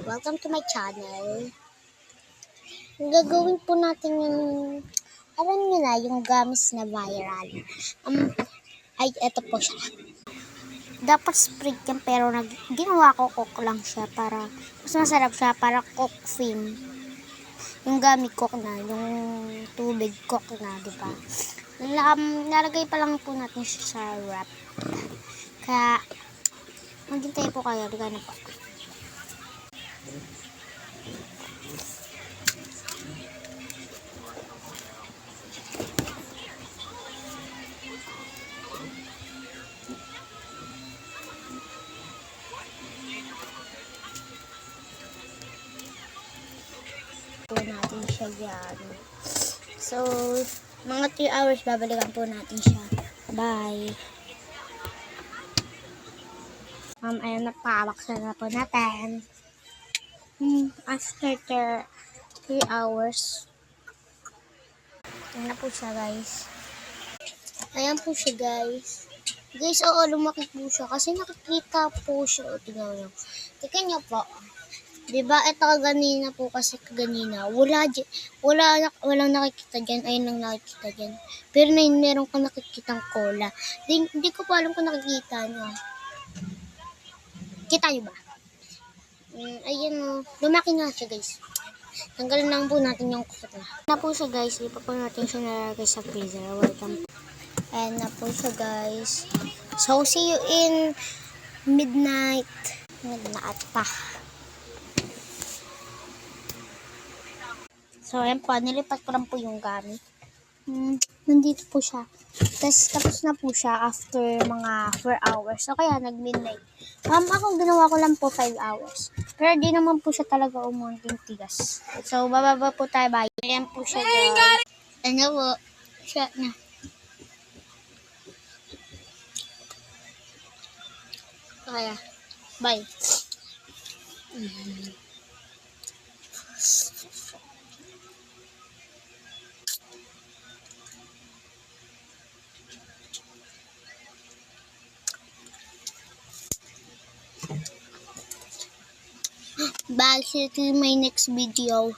Welcome to my channel. Gagawin po natin yung, alam nyo na, yung gamis na viral. Ay, eto po siya. Dapat sprig yan, pero ginawa ko cook lang siya para mas masarap siya, para cook film. Yung gamit cook na, yung tubig cook na, di ba? Nalagay pa lang po natin siya sa wrap. Kaya, maghintay po kayo, ligay na po. Po natin siya yan. So, mga 3 hours babalikan po natin siya. Bye! Ayan na, pawaksan na po natin. After 3 hours. Ayan na po siya, guys. Ayan po siya, guys. Guys, oo, lumaki po siya. Kasi nakikita po siya. O, tingnan nyo. Tingnan nyo po. Diba, ito kaganina po kasi kaganina. Walang nakikita dyan. Ayun lang nakikita dyan. Pero meron kang nakikitang cola. Hindi ko pa alam kung nakikita nyo. Kita nyo ba? Ayun o. Lumaki na siya, guys. Tanggalin lang po natin yung kuko na po siya, guys. Di pa po natin siya nalagay sa freezer. Welcome. Ayan na po siya, guys. So, see you in midnight. Midnight pa. So, ayan po. Nilipat ko lang po yung gamit. Nandito po siya. Tapos na po siya after mga 4 hours. So, kaya nag-midnight. Ako ginawa ko lang po 5 hours. Pero di naman po siya talaga umunting tigas. So, bababa po tayo. Bye. Ayan po siya, guys. Ano po? Siya na. Kaya. Bye. Bye. See you to my next video.